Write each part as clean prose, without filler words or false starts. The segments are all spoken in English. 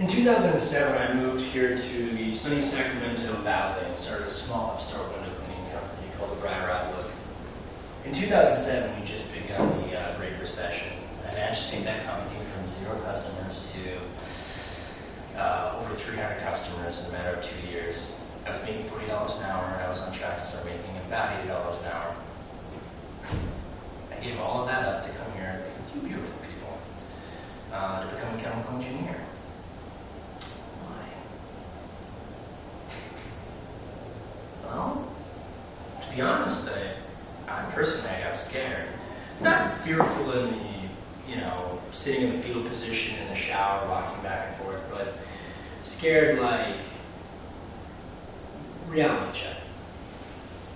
In 2007, I moved here to the sunny Sacramento Valley and started a small upstart window cleaning company called the Brighter Outlook. In 2007, we just begun the Great Recession. I managed to take that company from 0 customers to over 300 customers in a matter of 2 years. I was making $40 an hour, and I was on track to start making about $80 an hour. I gave all of that up to come here and meet 2 beautiful people, to become a chemical engineer. Why? Well, to be honest, I personally got scared. Not fearful in the, sitting in the fetal position in the shower, rocking back and forth, but scared like reality check.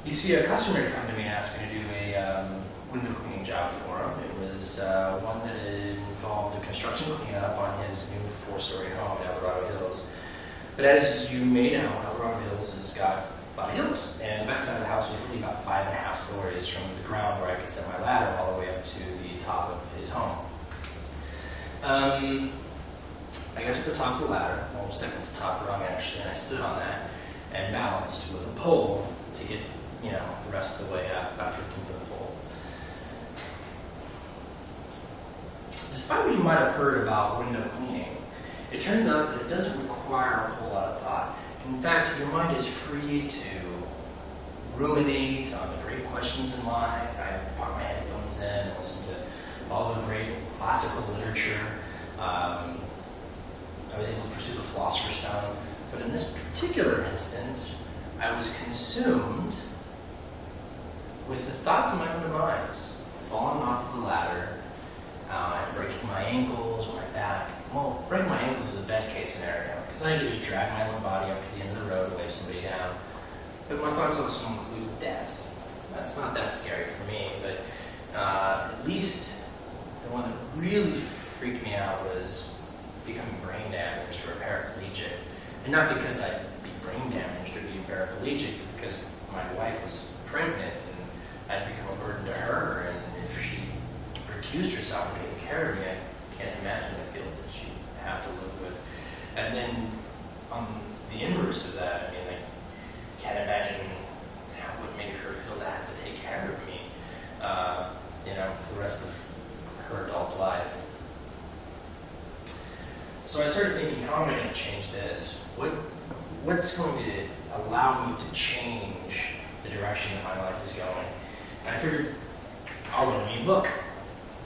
You see, a customer had come to me and asked me to do a window cleaning job for him. It was one that involved a construction cleanup on his new 4-story home in Eldorado Hills. But as you may know, Eldorado Hills has got a lot of hills, and the backside of the house was really about 5.5 stories from the ground where I could set my ladder all the way up to the top of his home. I got to the top of the ladder, almost second to top rung actually, and I stood on that and balanced with a pole to get, the rest of the way up, about 15-foot pole. Despite what you might have heard about window cleaning, it turns out that it doesn't require a whole lot of thought. In fact, your mind is free to ruminate on the great questions in life. I pop my headphones in and listen to all the great classical literature. I was able to pursue the Philosopher's Stone. But in this particular instance, I was consumed with the thoughts in my own minds, falling off of the ladder, and breaking my ankles or my back. Well, breaking my ankles is the best case scenario, because I could just drag my own body up to the end of the road and wave somebody down. But my thoughts also include death. That's not that scary for me, but at least the one that really freaked me out was becoming brain damaged or paraplegic. And not because I'd be brain damaged or be paraplegic, but because my wife was pregnant and I'd become a burden to her, and if she recused herself from taking care of me, I can't imagine the guilt that she'd have to live with. And then on the inverse of that, I can't imagine how it would make her feel to have to take care of me, for the rest of her adult life. So I started thinking, how am I going to change this? What's going to allow me to change the direction that my life is going? And I figured, I'll learn a book.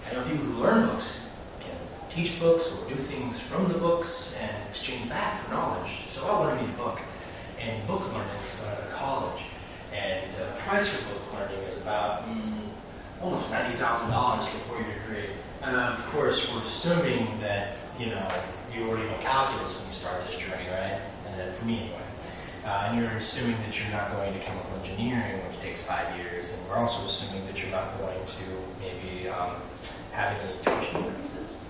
I know people who learn books can teach books or do things from the books and exchange that for knowledge. So I'll learn a book. And book learning is going to college. And the price for book learning is about almost $90,000 for a 4-year degree. Of course, we're assuming that, you already know calculus when you start this journey, right? And then for me anyway. And you're assuming that you're not going to chemical engineering, which takes 5 years. And we're also assuming that you're not going to maybe have any tuition increases.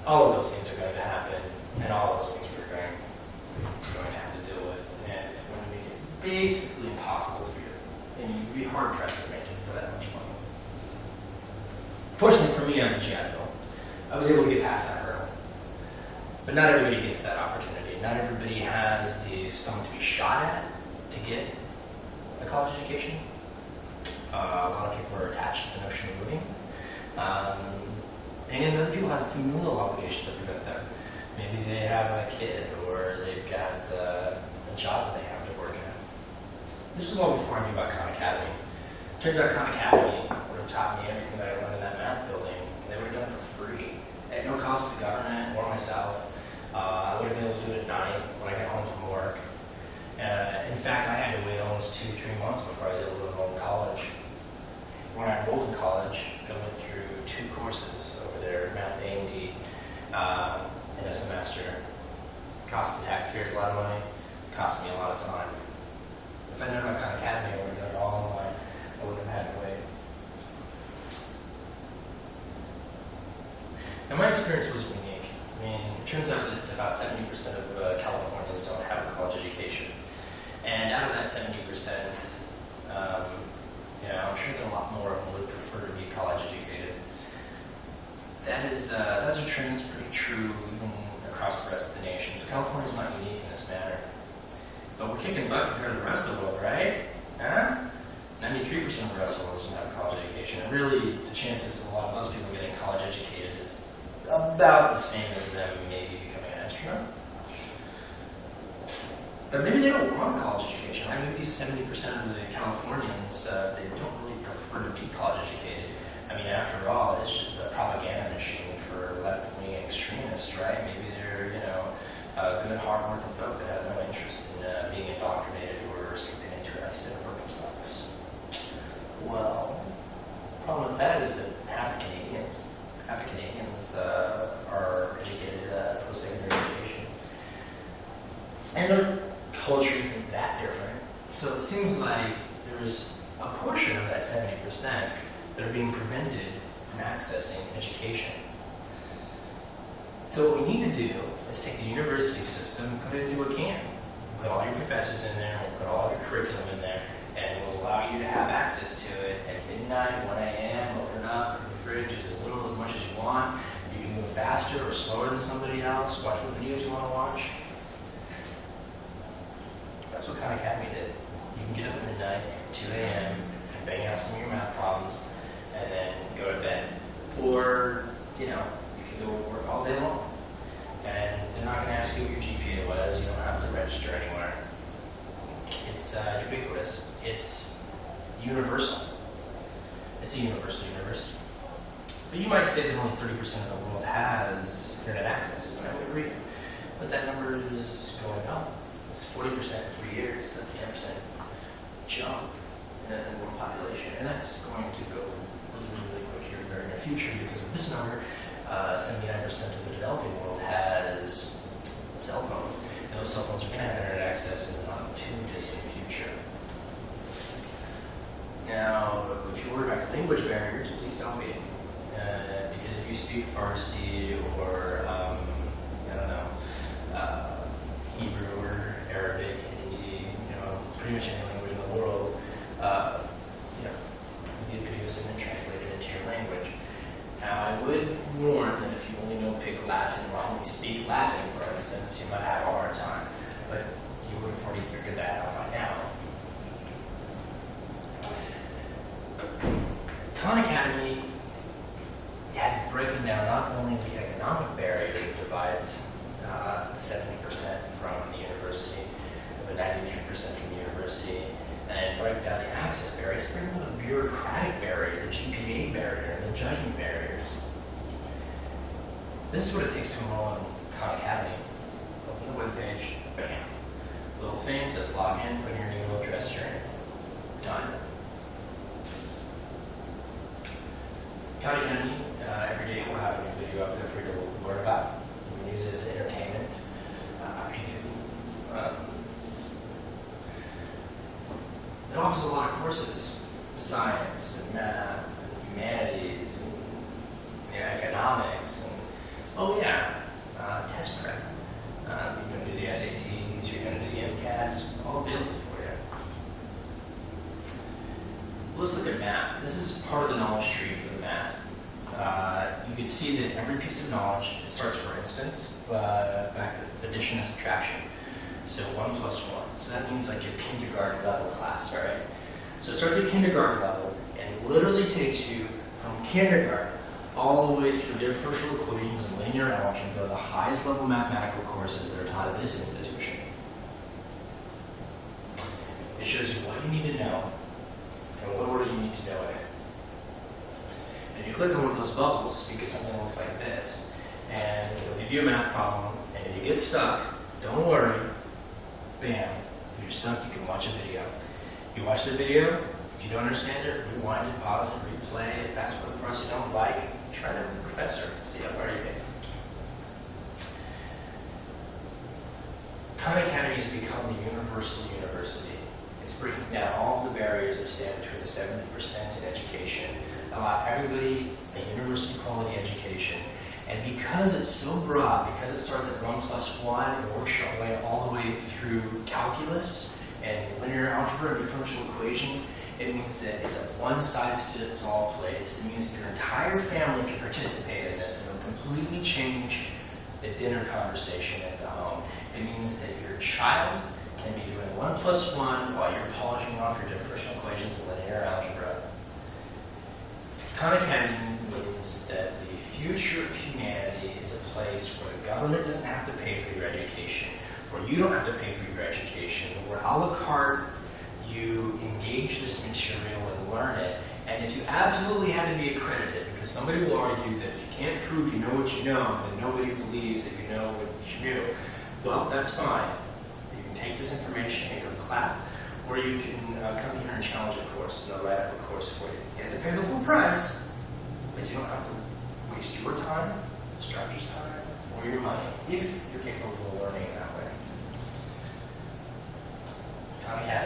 All of those things are going to happen, and all of those things we're going to have to deal with. And it's going to make it basically impossible for you. And you'd be hard-pressed to make it for that much money. Fortunately for me, on the GI Bill, I was able to get past that hurdle. But not everybody gets that opportunity. Not everybody has the stomach to be shot at to get a college education. A lot of people are attached to the notion of moving. And other people have familial obligations that prevent them. Maybe they have a kid, or they've got a job that they have to work at. This was all before I knew about Khan Academy. Turns out Khan Academy would have taught me everything that I learned in that math building, and they would have done it for free, at no cost to the government or myself. I would have been able to do it at night when I got home from work. In fact, I had to wait almost 2-3 months before I was able to enroll in college. When I enrolled in college, I went through 2 courses over there, Math A and D, in a semester. It cost the taxpayers a lot of money. It cost me a lot of time. If I'd known about Khan Academy, I would have done it all online. I wouldn't have had to wait. Now, my experience was unique. It turns out that about 70% of Californians don't have a college education. And out of that 70%, I'm sure that a lot more of them would prefer to be college educated. That's a trend that's pretty true even across the rest of the nation. So California's not unique in this manner. But we're kicking butt compared to the rest of the world, right? Huh? 93% of the rest of the world doesn't have a college education. And really, the chances of a lot of those people getting college educated is about the same as them maybe becoming an astronaut. But maybe they don't want a college education. I mean, these 70% of the Californians, they don't really prefer to be college educated. I mean, after all, it's just a propaganda machine for left-wing extremists, right? Maybe they're, good, hard-working folk that have no interest in being indoctrinated or slipping into a nice set of Birkenstocks. Well, the problem with that is that half the Canadians are educated post-secondary education. And their culture isn't that different. So it seems like there's a portion of that 70% that are being prevented from accessing education. So what we need to do is take the university system and put it into a can. Put all your professors in there, we'll put all your curriculum in there, and we'll allow you to have access to it at midnight, 1 a.m., open it up, put the fridge as little as much as you want. You can move faster or slower than somebody else, watch what videos you want to watch. That's what Khan Academy did. You can get up at midnight, 2 a.m., and bang out some of your math problems, and then go to bed. Or, you can go work all day long. And they're not going to ask you what your GPA was. You don't have to register anywhere. It's ubiquitous. It's universal. It's a universal university. But you might say that only 30% of the world has internet access, and I would agree. But that number is going up. It's 40% in 3 years. That's a 10% jump in the world population. And that's going to go really quick here in the very near future because of this number. 79% of the developing world has a cell phone. And those cell phones are going to have internet access in the not too distant future. Now, if you're worried about language barriers, please don't be. Because if you speak Farsi or, Hebrew or Arabic, Hindi, pretty much any language in the world, the videos have been translated into your language. Now, I would warn that if you only pick Latin or only speak Latin, for instance, you might have a hard time. But you would have already figured that out by now. Khan Academy has broken down not only the economic barrier that divides 70% from the university, the 93% from the university, and break down the access barriers, bring down the bureaucratic barrier, the GPA barrier, and the judgment barriers. This is what it takes to enroll in Khan Academy. Open the webpage, bam. Little thing says log in, put in your email address here, done. Khan Academy, every day we'll have a new video up there for you to learn about. You can use it as entertainment. I do. It offers a lot of courses, science and math and humanities and economics and test prep. You're going to do the SATs, you're going to do the MCATs, all available for you. Let's look at math. This is part of the knowledge tree for the math. You can see that every piece of knowledge, it starts, for instance, back with addition and subtraction. So 1 plus 1. So that means like your kindergarten level class, all right? So it starts at kindergarten level and literally takes you from kindergarten all the way through differential equations and linear algebra, the highest level mathematical courses that are taught at this institution. It shows you what you need to know and what order you need to know it in. And if you click on one of those bubbles, you get something that looks like this. And it'll give you a math problem, and if you get stuck, don't worry. Bam. If you're stuck, you can watch a video. You watch the video, if you don't understand it, rewind it, pause it, replay it, fast forward the parts you don't like, try it with the professor, see how far you get. Khan Academy has become the universal university. It's breaking down all the barriers that stand between the 70% in education, allow everybody a university quality education. And because it's so broad, because it starts at 1 plus 1 and works your way all the way through calculus and linear algebra and differential equations, it means that it's a one-size-fits-all place. It means your entire family can participate in this and it'll completely change the dinner conversation at the home. It means that your child can be doing 1 + 1 while you're polishing off your differential equations and linear algebra. Khan Academy means that the future of humanity is a place where the government doesn't have to pay for your education, where you don't have to pay for your education, where a la carte you engage this material and learn it. And if you absolutely had to be accredited, because somebody will argue that if you can't prove you know what you know, then nobody believes that you know what you knew. Well, that's fine. You can take this information and go clap, or you can come here and challenge a course, and they'll write up a course for you. You have to pay the full price, but you don't have to waste your time, the instructor's time, or your money, if you're capable of learning in that way. Khan Academy.